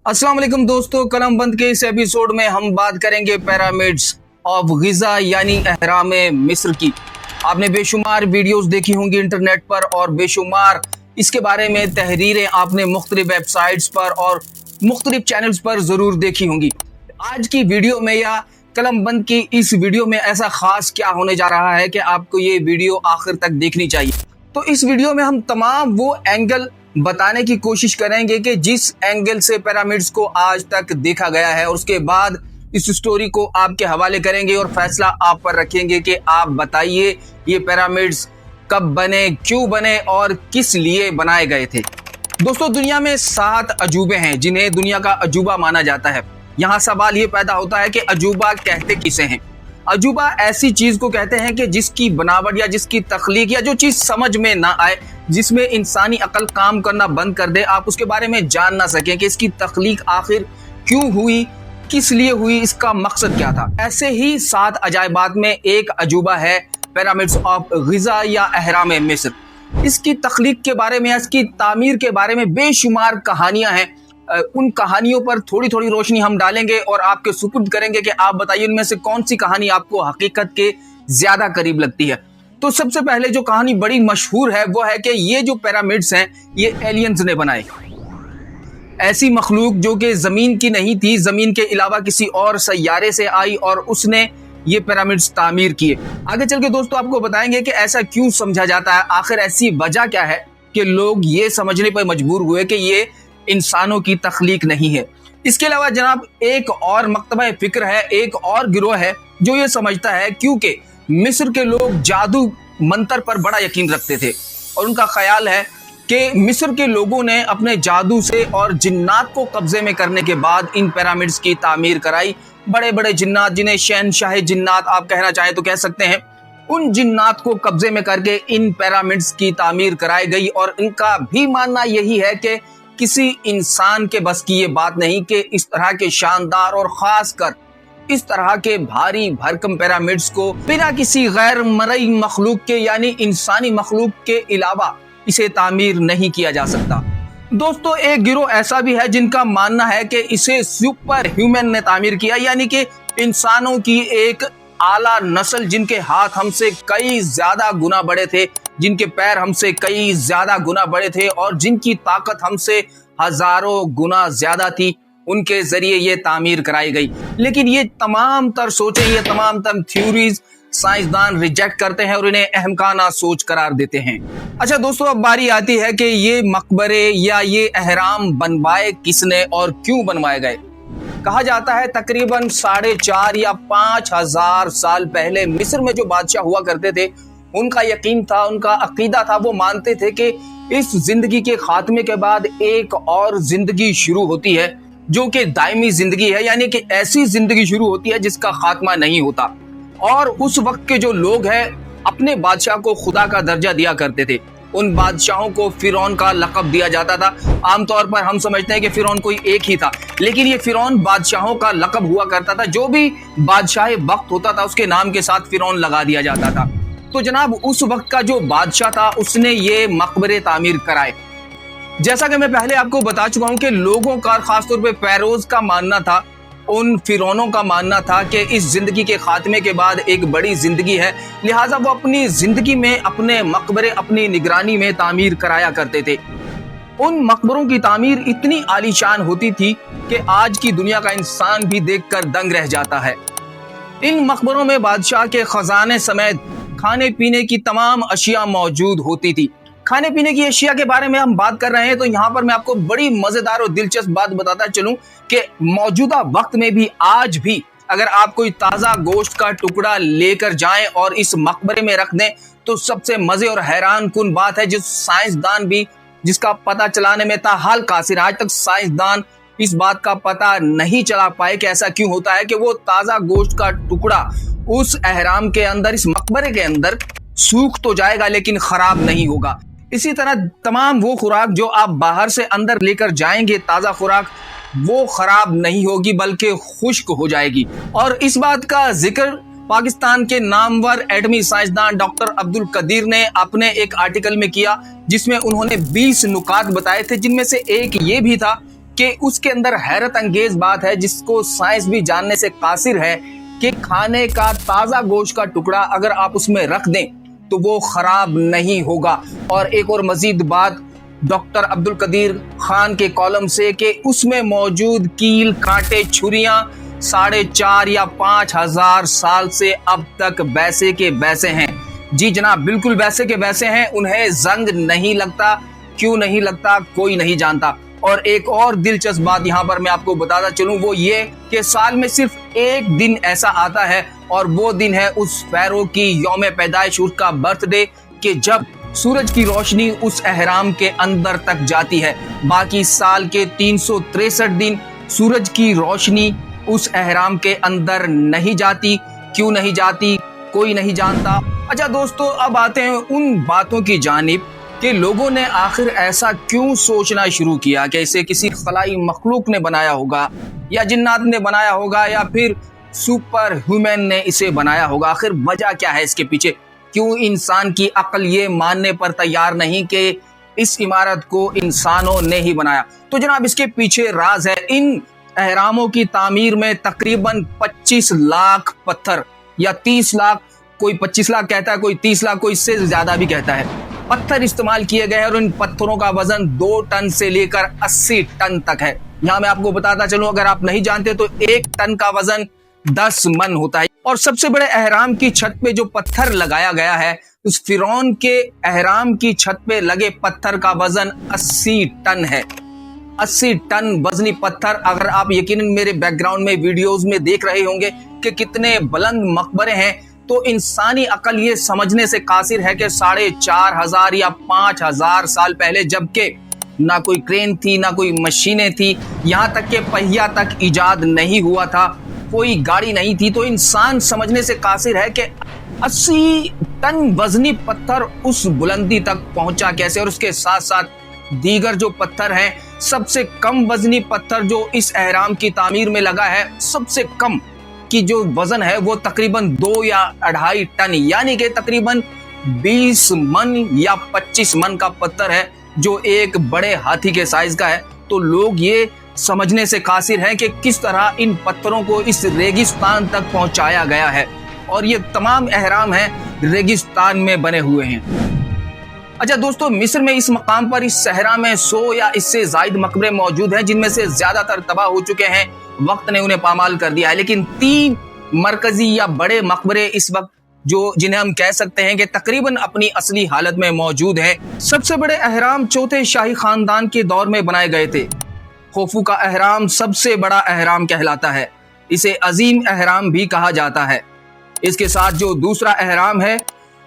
अस्सलाम वालेकुम दोस्तों, कलम बंद के इस एपिसोड में हम बात करेंगे पिरामिड्स ऑफ गिज़ा यानी अहराम मिस्र की। आपने बेशुमार वीडियोस देखी होंगी इंटरनेट पर और बेशुमार इसके बारे में तहरीरें आपने मुख्तलिफ वेबसाइट्स पर और मुख्तलिफ चैनल्स पर ज़रूर देखी होंगी। आज की वीडियो में या कलम बंद की इस वीडियो में ऐसा ख़ास क्या होने जा रहा है कि आपको ये वीडियो आखिर तक देखनी चाहिए। तो इस वीडियो में हम तमाम वो एंगल बताने की कोशिश करेंगे कि जिस एंगल से पिरामिड्स को आज तक देखा गया है, और उसके बाद इस स्टोरी को आपके हवाले करेंगे और फैसला आप पर रखेंगे कि आप बताइए ये पिरामिड्स कब बने, क्यों बने और किस लिए बनाए गए थे। दोस्तों, दुनिया में 7 अजूबे हैं जिन्हें दुनिया का अजूबा माना जाता है। यहाँ सवाल ये पैदा होता है कि अजूबा कहते किसे हैं। अजूबा ऐसी चीज को कहते हैं कि जिसकी बनावट या जिसकी तख्लीक या जो चीज समझ में ना आए, जिसमें इंसानी अकल काम करना बंद कर दे, आप उसके बारे में जान ना सकें कि इसकी तख्लीक आखिर क्यों हुई, किस लिए हुई, इसका मकसद क्या था। ऐसे ही 7 अजायबात में एक अजूबा है पिरामिड्स ऑफ गिज़ा या अहराम मिस्र। इसकी तख्लीक के बारे में, इसकी तामीर के बारे में बेशुमार कहानियां हैं। उन कहानियों पर थोड़ी थोड़ी रोशनी हम डालेंगे और आपके सुपुर्द करेंगे कि आप बताइए उनमें से कौन सी कहानी आपको हकीकत के ज्यादा करीब लगती है। तो सबसे पहले जो कहानी बड़ी मशहूर है वो है कि ये जो पिरामिड्स हैं ये एलियंस ने बनाए। ऐसी मखलूक जो कि जमीन की नहीं थी, जमीन के अलावा किसी और सैयारे से आई और उसने ये पिरामिड्स तामीर किए। आगे चल के दोस्तों आपको बताएंगे कि ऐसा क्यों समझा जाता है, आखिर ऐसी वजह क्या है कि लोग ये समझने पर मजबूर हुए कि ये इंसानों की तख्लीक नहीं है। इसके अलावा जनाब एक और मकतबा फिक्र है, एक और गिरोह है जो ये समझता है क्योंकि मिस्र के लोग जादू मंतर पर बड़ा यकीन रखते थे और उनका ख्याल है कि मिस्र के लोगों ने अपने जादू से और जिन्नात को कब्जे में करने के बाद इन पिरामिड्स की तामीर कराई। बड़े बड़े जिन्नात, जिन्हें शहनशाह जिन्नात आप कहना चाहें तो कह सकते हैं, उन जिन्नात को कब्जे में करके इन पिरामिड्स की तामीर कराई गई। और इनका भी मानना यही है कि किसी इंसान के बस की ये बात नहीं कि इस तरह के शानदार और खास कर इस तरह के भारी भरकम पिरामिड्स को बिना किसी गैर मरई मखलूक के यानी इंसानी मखलूक के अलावा इसे तामीर नहीं किया जा सकता। दोस्तों, एक गिरोह ऐसा भी है जिनका मानना है कि इसे सुपर ह्यूमन ने तामीर किया, यानी कि इंसानों की एक आला नस्ल जिनके हाथ हमसे कई ज्यादा गुना बड़े थे, जिनके पैर हमसे कई ज्यादा गुना बड़े थे और जिनकी ताकत हमसे हजारों गुना ज्यादा थी, उनके जरिए ये तामीर कराई गई। लेकिन ये तमाम तर सोचें, ये तमाम तर थ्योरीज साइंसदान रिजेक्ट करते हैं और इन्हें अहमकाना सोच करार देते हैं। अच्छा दोस्तों, अब बारी आती है कि ये मकबरे या ये अहराम बनवाए किसने और क्यों बनवाए गए। कहा जाता है तकरीबन 4.5 या 5,000 साल पहले मिस्र में जो बादशाह हुआ करते थे, उनका यकीन था, उनका अकीदा था, वो मानते थे कि इस जिंदगी के खात्मे के बाद एक और जिंदगी शुरू होती है जो कि दायमी जिंदगी है, यानी कि ऐसी जिंदगी शुरू होती है जिसका खात्मा नहीं होता। और उस वक्त के जो लोग हैं अपने बादशाह को खुदा का दर्जा दिया करते थे। उन बादशाहों को फिरौन का लक़ब दिया जाता था। आमतौर पर हम समझते हैं कि फिरौन कोई एक ही था, लेकिन ये फिरौन बादशाहों का लक़ब हुआ करता था। जो भी बादशाह वक्त होता था उसके नाम के साथ फिरौन लगा दिया जाता था। तो जनाब उस वक्त का जो बादशाह था उसने ये मकबरे तामीर कराए। जैसा कि मैं पहले आपको बता चुका हूं कि लोगों का, खासतौर पे पैरोज का मानना था, उन फिरौनों का मानना था कि इस जिंदगी के खात्मे के बाद एक बड़ी जिंदगी है, लिहाजा वो अपनी जिंदगी में अपने मकबरे अपनी निगरानी में तामीर कराया करते थे। उन मकबरों की तामीर इतनी आलीशान होती थी कि आज की दुनिया का इंसान भी देखकर दंग रह जाता है। इन मकबरों में बादशाह के खजाने समेत खाने पीने की तमाम अशिया मौजूद होती थी। खाने पीने की अशिया के बारे में हम बात कर रहे हैं तो यहाँ पर मैं आपको बड़ी मजेदार और दिलचस्प बात बताता चलूं कि मौजूदा वक्त में भी, आज भी अगर आप कोई ताज़ा गोश्त का टुकड़ा लेकर जाएं और इस मकबरे में रख दें तो सबसे मजे और हैरान कुन बात है, जिस साइंसदान भी जिसका पता चलाने में ताहाल कासिर, आज तक साइंसदान इस बात का पता नहीं चला पाए कि ऐसा क्यों होता है कि वो ताज़ा गोश्त का टुकड़ा उस अहराम के अंदर, इस मकबरे के अंदर सूख तो जाएगा लेकिन खराब नहीं होगा। इसी तरह तमाम वो खुराक जो आप बाहर से अंदर लेकर जाएंगे, ताज़ा खुराक, वो खराब नहीं होगी बल्कि खुश्क हो जाएगी। और इस बात का जिक्र पाकिस्तान के नामवर एटमी साइंसदान डॉक्टर अब्दुल कदीर ने अपने एक आर्टिकल में किया जिसमें उन्होंने 20 नुकात बताए थे, जिनमें से एक ये भी था कि उसके अंदर हैरत अंगेज बात है जिसको साइंस भी जानने से कासिर है कि खाने का ताजा गोश्त का टुकड़ा अगर आप उसमें रख दें तो वो खराब नहीं होगा। और एक और मजीद बात डॉक्टर अब्दुल कदीर खान के कॉलम से कि उसमें मौजूद कील, कांटे, छुरियां 4,500 या 5,000 साल से अब तक वैसे के वैसे हैं। जी जनाब, बिल्कुल वैसे के वैसे हैं, उन्हें जंग नहीं लगता। क्यों नहीं लगता कोई नहीं जानता। और एक और दिलचस्प बात यहाँ पर मैं आपको बताता चलूं, वो ये कि साल में सिर्फ एक दिन ऐसा आता है और वो दिन है उस फैरो की यौम पैदाइश, उसका बर्थडे, कि जब सूरज की रोशनी उस अहराम के अंदर तक जाती है। बाकी साल के 363 दिन सूरज की रोशनी उस अहराम के अंदर नहीं जाती। क्यों नहीं जाती कोई नहीं जानता। अच्छा दोस्तों, अब आते हैं उन बातों की जानिब कि लोगों ने आखिर ऐसा क्यों सोचना शुरू किया कि इसे किसी खलाई मखलूक ने बनाया होगा या जिन्नात ने बनाया होगा या फिर सुपर ह्यूमन ने इसे बनाया होगा। आखिर वजह क्या है इसके पीछे? क्यों इंसान की अक्ल ये मानने पर तैयार नहीं कि इस इमारत को इंसानों ने ही बनाया? तो जनाब, इसके पीछे राज है। इन अहरामों की तामीर में तकरीबन 25 लाख पत्थर या 30 लाख, कोई 25 लाख कहता है, कोई 30 लाख, कोई इससे ज्यादा भी कहता है, पत्थर इस्तेमाल किए गए हैं। और इन पत्थरों का वजन 2 टन से लेकर 80 टन तक है। यहाँ मैं आपको बताता चलूं, अगर आप नहीं जानते तो 1 टन का वजन 10 मन होता है। और सबसे बड़े अहराम की छत पे जो पत्थर लगाया गया है, उस फिरौन के अहराम की छत पे लगे पत्थर का वजन 80 टन है। 80 टन वजनी पत्थर। अगर आप यकीनन मेरे बैकग्राउंड में वीडियोस में देख रहे होंगे कि कितने बुलंद मकबरे हैं, तो इंसानी अकल ये समझने से कासिर है कि 4,500 या 5,000 साल पहले, जबकि ना कोई क्रेन थी, ना कोई मशीनें थी, यहाँ तक के पहिया तक इजाद नहीं हुआ था, कोई गाड़ी नहीं थी, तो इंसान समझने से कासिर है कि 80 टन वजनी पत्थर उस बुलंदी तक पहुंचा कैसे। और उसके साथ साथ दीगर जो पत्थर हैं, सबसे कम वजनी पत्थर जो इस अहराम की तामीर में लगा है, सबसे कम की जो वजन है वो तकरीबन 2 या 2.5 टन, यानी कि तकरीबन 20 मन या 25 मन का पत्थर है, जो एक बड़े हाथी के साइज का है। तो लोग ये समझने से कासिर हैं कि किस तरह इन पत्थरों को इस रेगिस्तान तक पहुंचाया गया है। और ये तमाम अहराम हैं रेगिस्तान में बने हुए हैं। अच्छा दोस्तों, मिस्र में इस मकाम पर, इस सहरा में 100 या इससे जायद मकबरे मौजूद हैं, जिनमें से ज्यादातर तबाह हो चुके हैं, वक्त ने उन्हें पामाल कर दिया है। लेकिन 3 मरकजी या बड़े मकबरे इस वक्त जो जिन्हें हम कह सकते हैं कि तकरीबन अपनी असली हालत में मौजूद है। सबसे बड़े अहराम चौथे शाही खानदान के दौर में बनाए गए थे। खोफू का अहराम सबसे बड़ा अहराम कहलाता है, इसे अजीम अहराम भी कहा जाता है। इसके साथ जो दूसरा अहराम है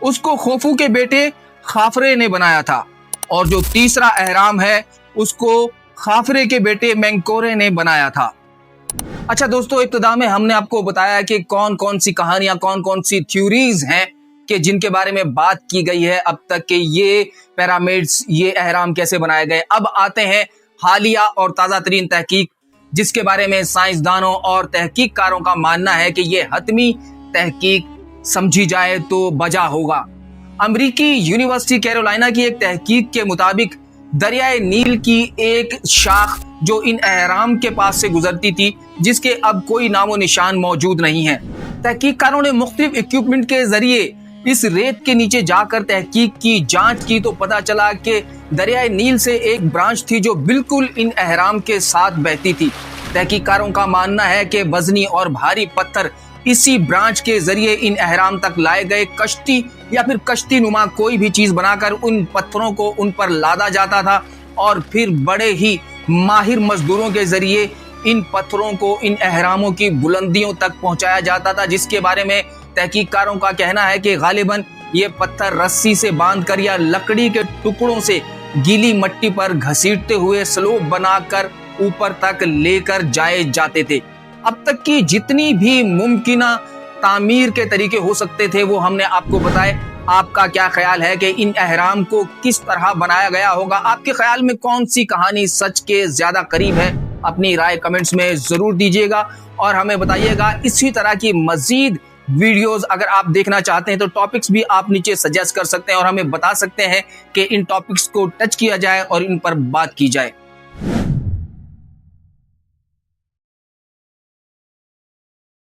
उसको खोफू के बेटे खाफरे ने बनाया था, और जो तीसरा अहराम है उसको खाफरे के बेटे मेंकोरे ने बनाया था। अच्छा दोस्तों, इब्तिदा में हमने आपको बताया कि कौन कौन सी कहानियां, कौन कौन सी थ्योरीज हैं कि जिनके बारे में बात की गई है अब तक कि ये पिरामिड्स, ये अहराम कैसे बनाए गए। अब आते हैं हालिया और ताज़ा तरीन तहकीक, जिसके बारे में साइंसदानों और तहकीककारों का मानना है कि ये हतमी तहकीक समझी जाए तो बजा होगा। अमेरिकी यूनिवर्सिटी कैरोलिना की एक तहकीक के मुताबिक दरियाए नील की एक शाख जो इन अहराम के पास से गुजरती थी, जिसके अब कोई नामो निशान मौजूद नहीं है। तहकीककारों ने मुख्तलिफ इक्विपमेंट के जरिए इस रेत के नीचे जाकर तहकीक की, जांच की, तो पता चला कि दरियाए नील से एक ब्रांच थी जो बिल्कुल इन अहराम के साथ बहती थी। तहकीककारों का मानना है कि वजनी और भारी पत्थर इसी ब्रांच के जरिए इन अहराम तक लाए गए। कश्ती या फिर कश्ती नुमा कोई भी चीज बनाकर उन पत्थरों को उन पर लादा जाता था और फिर बड़े ही माहिर मजदूरों के जरिए इन पत्थरों को इन अहरामों की बुलंदियों तक पहुंचाया जाता था, जिसके बारे में तहकीककारों का कहना है कि गालिबन ये पत्थर रस्सी से बांधकर या लकड़ी के टुकड़ों से गीली मिट्टी पर घसीटते हुए स्लोप बनाकर ऊपर तक लेकर जाए जाते थे। अब तक की जितनी भी मुमकिना तामीर के तरीके हो सकते थे वो हमने आपको बताए। आपका क्या ख्याल है कि इन अहराम को किस तरह बनाया गया होगा? आपके ख्याल में कौन सी कहानी सच के ज्यादा करीब है? अपनी राय कमेंट्स में जरूर दीजिएगा और हमें बताइएगा। इसी तरह की मजीद वीडियोस अगर आप देखना चाहते हैं तो टॉपिक्स भी आप नीचे सजेस्ट कर सकते हैं और हमें बता सकते हैं कि इन टॉपिक्स को टच किया जाए और इन पर बात की जाए।